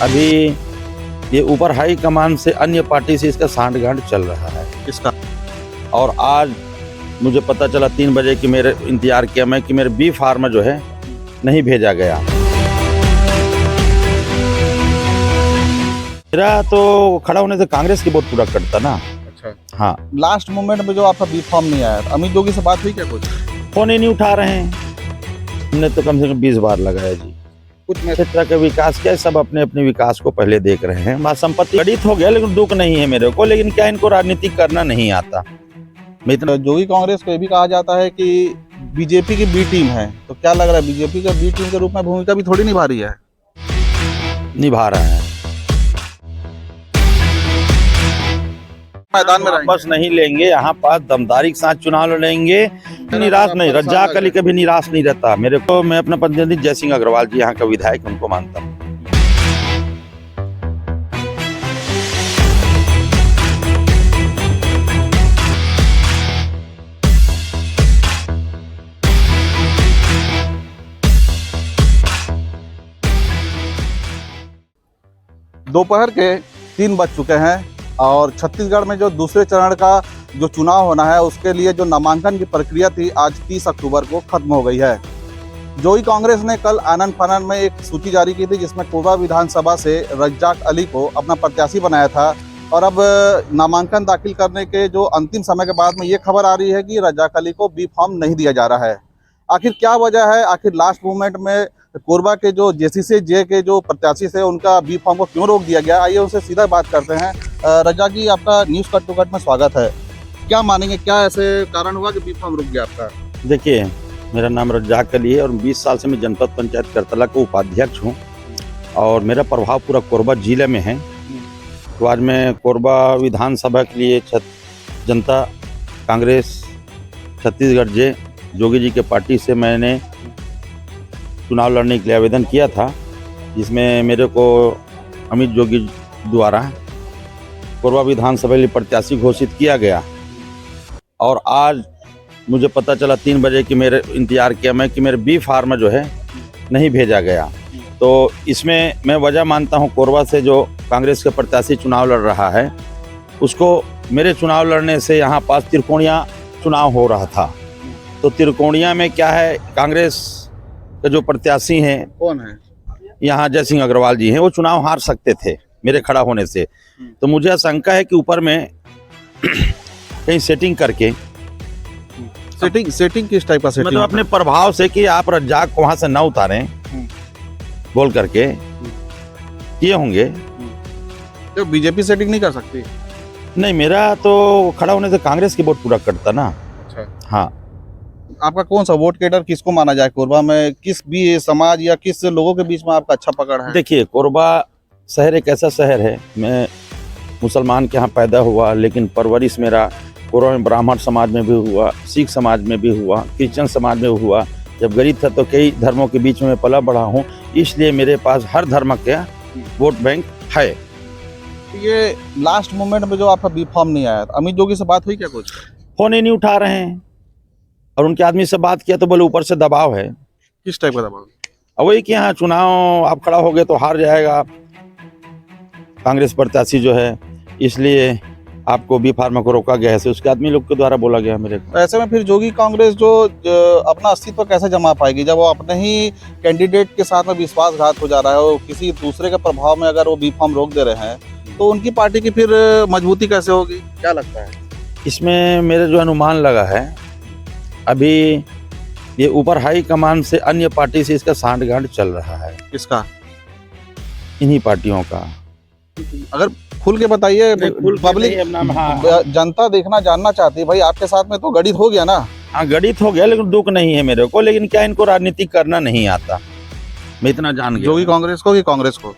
अभी ये ऊपर हाई कमान से अन्य पार्टी से इसका सांठगांठ चल रहा है इसका और आज मुझे पता चला 3 बजे कि मेरे इंतजार किया मैं कि मेरे बी फार्म जो है नहीं भेजा गया। मेरा तो खड़ा होने से कांग्रेस की वोट पूरा कटता ना। अच्छा, हाँ, लास्ट मोमेंट में जो आपका बी फॉर्म नहीं आया, अमित जोगी से बात हुई क्या कुछ? फोन ही नहीं उठा रहे हैं। हमने तो कम से कम 20 बार लगाया जी। कुछ क्षेत्र का विकास क्या है, सब अपने अपने विकास को पहले देख रहे हैं। माँ संपत्ति गठित हो गया लेकिन दुख नहीं है मेरे को, लेकिन क्या इनको राजनीति करना नहीं आता। मैं इतना जोगी कांग्रेस को ये भी कहा जाता है कि बीजेपी की बी टीम है, तो क्या लग रहा है बीजेपी का बी टीम के रूप में भूमिका भी थोड़ी निभा रही है? निभा रहा है। मैदान में बस नहीं लेंगे, यहाँ पास दमदारी के साथ चुनाव लड़ेंगे, निराश नहीं। रज्जाक अली कभी निराश नहीं रहता मेरे को। मैं अपना प्रतिनिधि जय सिंह अग्रवाल जी यहाँ का विधायक उनको मानता हूँ। दोपहर के 3 बज चुके हैं और छत्तीसगढ़ में जो दूसरे चरण का जो चुनाव होना है उसके लिए जो नामांकन की प्रक्रिया थी आज 30 अक्टूबर को खत्म हो गई है। जोगी कांग्रेस ने कल आनंद फानंद में एक सूची जारी की थी जिसमें कोरबा विधानसभा से रज्जाक अली को अपना प्रत्याशी बनाया था और अब नामांकन दाखिल करने के जो अंतिम समय के बाद में ये खबर आ रही है कि रज्जाक अली को बी फॉर्म नहीं दिया जा रहा है। आखिर क्या वजह है? आखिर लास्ट मोमेंट में कोरबा के जो जेसीसी जे के जो प्रत्याशी थे उनका बी फॉर्म को क्यों रोक दिया गया? आइए उनसे सीधा बात करते हैं। रज्जाक जी, आपका न्यूज़ कट टू कट में स्वागत है। क्या मानेंगे, क्या ऐसे कारण हुआ कि बी फॉर्म रुक गया आपका? देखिए, मेरा नाम रज्जाक अली है और 20 साल से मैं जनपद पंचायत करतला का उपाध्यक्ष हूँ और मेरा प्रभाव पूरा कोरबा जिले में है। तो आज मैं कोरबा विधानसभा के लिए जनता कांग्रेस छत्तीसगढ़ जे जोगी जी के पार्टी से मैंने चुनाव लड़ने के लिए आवेदन किया था, जिसमें मेरे को अमित जोगी द्वारा कोरबा विधानसभा के लिए प्रत्याशी घोषित किया गया और आज मुझे पता चला 3 बजे कि मेरे इंतजार किया मैं कि मेरे बी फार्म जो है नहीं भेजा गया। तो इसमें मैं वजह मानता हूं, कोरबा से जो कांग्रेस के प्रत्याशी चुनाव लड़ रहा है उसको मेरे चुनाव लड़ने से यहाँ पास त्रिकोणिया चुनाव हो रहा था। तो त्रिकोणिया में क्या है, कांग्रेस के जो प्रत्याशी हैं, कौन है यहाँ जय सिंह अग्रवाल जी हैं, वो चुनाव हार सकते थे मेरे खड़ा होने से। तो मुझे आशंका है कि ऊपर में कहीं सेटिंग करके सेटिंग किस टाइप का सेटिंग? मतलब अपने प्रभाव से कि आप रज्जाक को वहां से न उतारें बोल करके किए होंगे। तो बीजेपी सेटिंग नहीं कर सकती? नहीं, मेरा तो खड़ा होने से कांग्रेस की वोट पूरा कटता ना। अच्छा, हाँ, आपका कौन सा वोट कैडर किसको माना जाए कोरबा में? किस भी समाज या किस लोगों के बीच में आपका अच्छा पकड़ है? देखिए, कोरबा शहर एक ऐसा शहर है, मैं मुसलमान के यहाँ पैदा हुआ लेकिन परवरिश मेरा कोरबा में ब्राह्मण समाज में भी हुआ, सिख समाज में भी हुआ, क्रिश्चियन समाज में हुआ। जब गरीब था तो कई धर्मों के बीच में पला बढ़ा हूँ, इसलिए मेरे पास हर धर्म का वोट बैंक है। ये लास्ट मोमेंट में जो आपका बी फॉर्म नहीं आया, अमित जोगी से बात हुई क्या कुछ? फोन ही नहीं उठा रहे हैं और उनके आदमी से बात किया तो बोले ऊपर से दबाव है। किस टाइप का दबाव? अब वही कि यहाँ चुनाव आप खड़ा हो गए तो हार जाएगा कांग्रेस प्रत्याशी जो है, इसलिए आपको बी फार्म को रोका गया है। उसके आदमी लोग के द्वारा बोला गया मेरे को। ऐसे में फिर जोगी कांग्रेस जो अपना अस्तित्व कैसे जमा पाएगी जब वो अपने ही कैंडिडेट के साथ में विश्वासघात हो जा रहा है और किसी दूसरे के प्रभाव में अगर वो बी फॉर्म रोक दे रहे हैं तो उनकी पार्टी की फिर मजबूती कैसे होगी? क्या लगता है? इसमें मेरे जो अनुमान लगा है, अभी ये ऊपर हाई कमान से अन्य पार्टी से इसका सांठगांठ चल रहा है। किसका? इन्हीं पार्टियों का। अगर खुल के बताइए, पब्लिक हाँ, जनता देखना जानना चाहती है। भाई आपके साथ में तो गठित हो गया ना? हाँ, गठित हो गया लेकिन दुख नहीं है मेरे को, लेकिन क्या इनको राजनीति करना नहीं आता। मैं इतना जान गया। जोगी कांग्रेस को कि कांग्रेस को?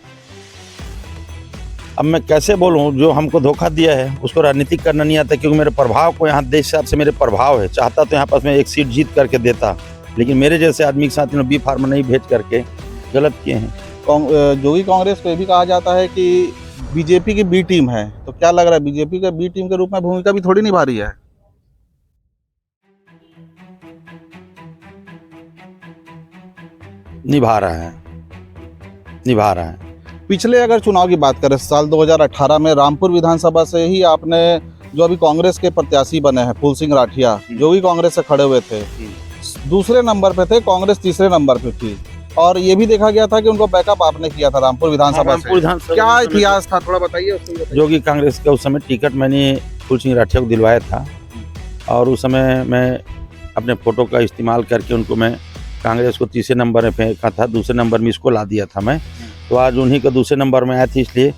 अब मैं कैसे बोलूं, जो हमको धोखा दिया है उसको राजनीतिक करना नहीं आता, क्योंकि मेरे प्रभाव को यहाँ देश हिसाब से मेरे प्रभाव है। चाहता तो यहाँ पास मैं एक सीट जीत करके देता, लेकिन मेरे जैसे आदमी के साथ इन्होंने बी फार्म नहीं भेज करके गलत किए हैं। जोगी कांग्रेस को ये भी कहा जाता है कि बीजेपी की बी टीम है, तो क्या लग रहा है बीजेपी का बी टीम के रूप में भूमिका भी थोड़ी निभा रही है? निभा रहा है। पिछले अगर चुनाव की बात करें, साल 2018 में रामपुर विधानसभा से ही आपने, जो अभी कांग्रेस के प्रत्याशी बने हैं फूल सिंह राठिया, जो भी कांग्रेस से खड़े हुए थे, दूसरे नंबर पे थे, कांग्रेस तीसरे नंबर पे थी, और ये भी देखा गया था कि उनको बैकअप आपने किया था रामपुर विधानसभा से। क्या इतिहास था, थोड़ा बताइए उसको भी बताइए। जो कि कांग्रेस का उस समय टिकट मैंने फूल सिंह राठिया को दिलवाया था, और उस समय मैं अपने फोटो का इस्तेमाल करके उनको मैं कांग्रेस को तीसरे नंबर में फेंका था, दूसरे नंबर में इसको ला दिया था मैं। तो आज उन्हीं का दूसरे नंबर में आया था, इसलिए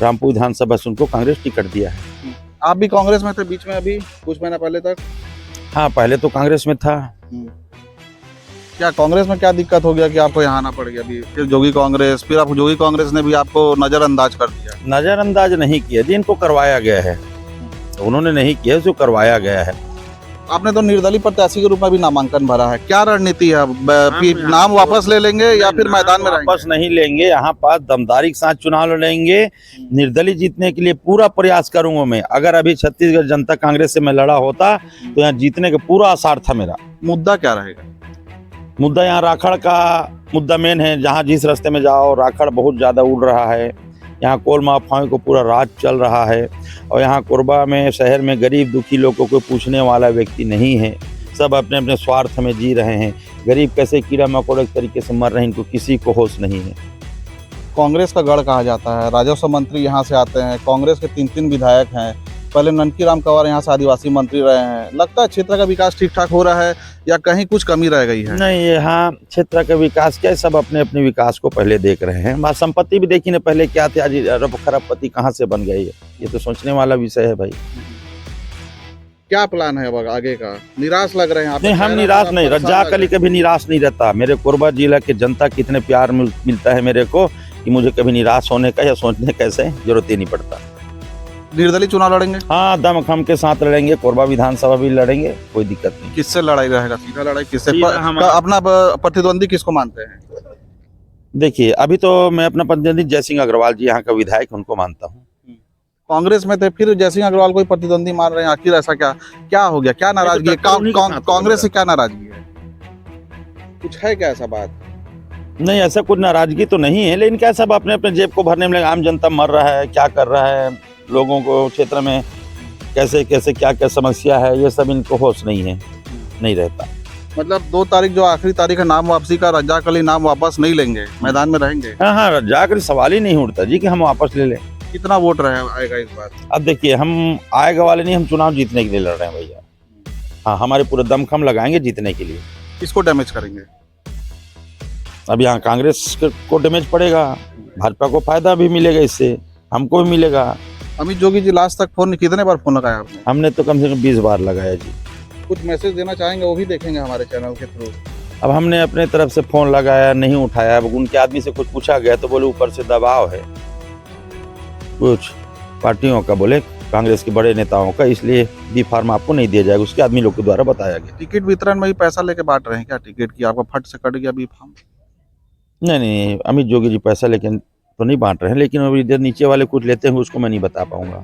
रामपुर विधानसभा से उनको कांग्रेस टिकट दिया है। आप भी कांग्रेस में थे बीच में, अभी कुछ महीना पहले तक? हाँ, पहले तो कांग्रेस में था। क्या कांग्रेस में क्या दिक्कत हो गया कि आपको यहाँ आना पड़ गया? अभी फिर जोगी कांग्रेस, फिर आप जोगी कांग्रेस ने भी आपको नजरअंदाज कर दिया? नजरअंदाज नहीं किया जी, इनको करवाया गया है, उन्होंने नहीं किया, जो करवाया गया है। आपने तो निर्दलीय प्रत्याशी के रूप में भी नामांकन भरा है, क्या रणनीति है? नाम वापस ले लेंगे या फिर मैदान में वापस नहीं लेंगे? यहाँ पर दमदारी के साथ चुनाव लड़ेंगे। निर्दलीय जीतने के लिए पूरा प्रयास करूंगा मैं। अगर अभी छत्तीसगढ़ जनता कांग्रेस से मैं लड़ा होता तो यहाँ जीतने का पूरा आसार था मेरा। मुद्दा क्या रहेगा? मुद्दा यहाँ राखड़ का मुद्दा मेन है। जहाँ जिस रास्ते में जाओ राखड़ बहुत ज़्यादा उड़ रहा है। यहाँ कोल माफियाओं को पूरा राज चल रहा है, और यहाँ कोरबा में शहर में गरीब दुखी लोगों को पूछने वाला व्यक्ति नहीं है। सब अपने अपने स्वार्थ में जी रहे हैं। गरीब कैसे कीड़ा मकोड़े के तरीके से मर रहे हैं, इनको किसी को होश नहीं है। कांग्रेस का गढ़ कहा जाता है, राजस्व मंत्री यहाँ से आते हैं, कांग्रेस के 3 विधायक हैं, पहले ननकी राम कंवर यहाँ से आदिवासी मंत्री रहे हैं। लगता है क्षेत्र का विकास ठीक ठाक हो रहा है या कहीं कुछ कमी रह गई है? नहीं, यहाँ क्षेत्र का विकास क्या है, सब अपने अपने विकास को पहले देख रहे हैं। बात संपत्ति भी देखी ना, पहले क्या थे, आज अरब खरबपति कहाँ से बन गई है, ये तो सोचने वाला विषय है भाई। क्या प्लान है अब आगे का? निराश लग रहे हैं आप? नहीं, हम निराश नहीं, रज्जाक अली कभी निराश नहीं रहता। मेरे कोरबा जिला के जनता की इतने प्यार मिलता है मेरे को कि मुझे कभी निराश होने का या सोचने कैसे जरूरत ही नहीं पड़ता। निर्दलीय चुनाव लड़ेंगे? हाँ, दमखम के साथ लड़ेंगे, कोरबा विधानसभा भी लड़ेंगे, कोई दिक्कत नहीं। किससे लड़ाई रहेगा? सीधा लड़ाई किससे? अपना प्रतिद्वंदी किसको मानते हैं? देखिए, अभी तो मैं अपना प्रतिद्वंदी जय सिंह अग्रवाल जी, यहाँ का विधायक, उनको मानता हूँ। कांग्रेस में थे, फिर जय सिंह अग्रवाल को ही प्रतिद्वंदी मान रहे हैं, आखिर ऐसा क्या क्या हो गया? क्या नाराजगी है कांग्रेस से? क्या नाराजगी है? कुछ है क्या ऐसा बात? नहीं, ऐसा कुछ नाराजगी तो नहीं है, लेकिन क्या सब अपने अपने जेब को भरने में लगे। आम जनता मर रहा है, क्या कर रहा है, लोगों को क्षेत्र में कैसे कैसे क्या क्या समस्या है, ये सब इनको होश नहीं है, नहीं रहता। मतलब 2 तारीख जो आखिरी तारीख है नाम वापसी का, रज्जाक अली नाम वापस नहीं लेंगे, मैदान में रहेंगे? हाँ, रज्जाक अली सवाल ही नहीं उठता जी कि हम वापस ले लें। कितना वोट आएगा इस बार? अब देखिए, हम आएगा वाले नहीं, हम चुनाव जीतने के लिए लड़ रहे हैं भैया। हाँ, हमारे पूरे दमखम लगाएंगे जीतने के लिए। किसको डैमेज करेंगे? अब यहाँ कांग्रेस को डैमेज पड़ेगा, भाजपा को फायदा भी मिलेगा, इससे हमको भी मिलेगा। अमित जोगी जी लास्ट तक कितने बार फोन लगाया आपने? हमने तो कम से कम 20 बार लगाया जी। कुछ मैसेज देना चाहेंगे, वो भी देखेंगे हमारे चैनल के थ्रू। अब हमने अपने तरफ से फोन लगाया, नहीं उठाया। अब उनके आदमी से कुछ पूछा गया तो बोले ऊपर से दबाव है कुछ पार्टियों का, बोले कांग्रेस के बड़े नेताओं का, इसलिए बी फार्म आपको नहीं दिया जाएगा, उसके आदमी लोग के द्वारा बताया गया। टिकट वितरण में भी पैसा लेके बांट रहे हैं क्या? टिकट की आपका फट से कट गया बी फार्म? नहीं, अमित जोगी जी पैसा लेकिन तो नहीं बांट रहे हैं, लेकिन अभी इधर नीचे वाले कुछ लेते हैं, उसको मैं नहीं बता पाऊंगा।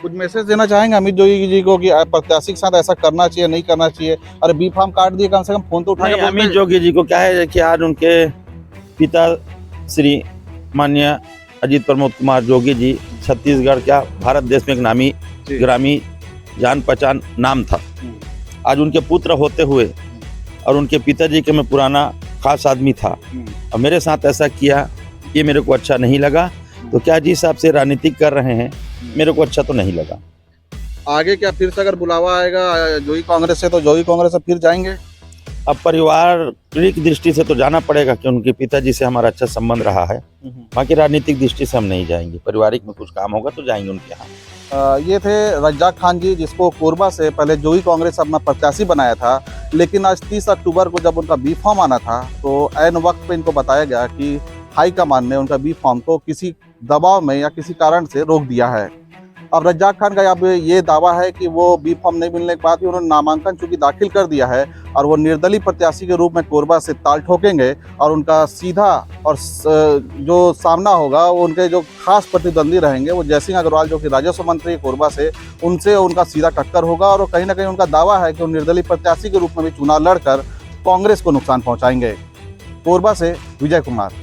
कुछ मैसेज देना चाहेंगे अमित जोगी जी को कि प्रत्याशी के साथ ऐसा करना चाहिए, नहीं करना चाहिए? अरे बी फार्म काट दिए, कम से कम फोन तो उठा के। अमित जोगी जी को क्या है कि आज उनके पिता श्री माननीय अजीत प्रमोद कुमार जोगी जी, छत्तीसगढ़ क्या भारत देश में एक नामी ग्रामी जान पहचान नाम था। आज उनके पुत्र होते हुए और उनके पिताजी के मैं पुराना खास आदमी था, और मेरे साथ ऐसा किया, ये मेरे को अच्छा नहीं लगा। तो क्या जिस हिसाब से राजनीतिक कर रहे हैं, मेरे को अच्छा तो नहीं लगा। आगे क्या फिर से अगर बुलावा आएगा जोगी कांग्रेस से, तो जोगी कांग्रेस से फिर जाएंगे? अब पारिवारिक दृष्टि से तो जाना पड़ेगा कि उनके पिताजी से हमारा अच्छा संबंध रहा है। बाकी राजनीतिक दृष्टि से हम नहीं जाएंगे, पारिवारिक में कुछ काम होगा तो जाएंगे उनके यहाँ। ये थे रज्जाक खान जी, जिसको कोरबा से पहले जोगी कांग्रेस अपना प्रत्याशी बनाया था, लेकिन आज 30 अक्टूबर को जब उनका बी फॉर्म आना था तो ऐन वक्त पे इनको बताया गया कि हाईकमान ने उनका बी फॉर्म को किसी दबाव में या किसी कारण से रोक दिया है। अब रज्जाक खान का अब ये दावा है कि वो बी फॉर्म नहीं मिलने के बाद भी उन्होंने नामांकन चूंकि दाखिल कर दिया है और वो निर्दलीय प्रत्याशी के रूप में कोरबा से ताल ठोकेंगे, और उनका सीधा और जो सामना होगा वो उनके जो खास प्रतिद्वंदी रहेंगे वो जय सिंह अग्रवाल, जो कि राजस्व मंत्री कोरबा से, उनसे उनका सीधा टक्कर होगा। और कहीं ना कहीं उनका दावा है कि वो निर्दलीय प्रत्याशी के रूप में भी चुनाव लड़कर कांग्रेस को नुकसान पहुँचाएंगे। कोरबा से विजय कुमार।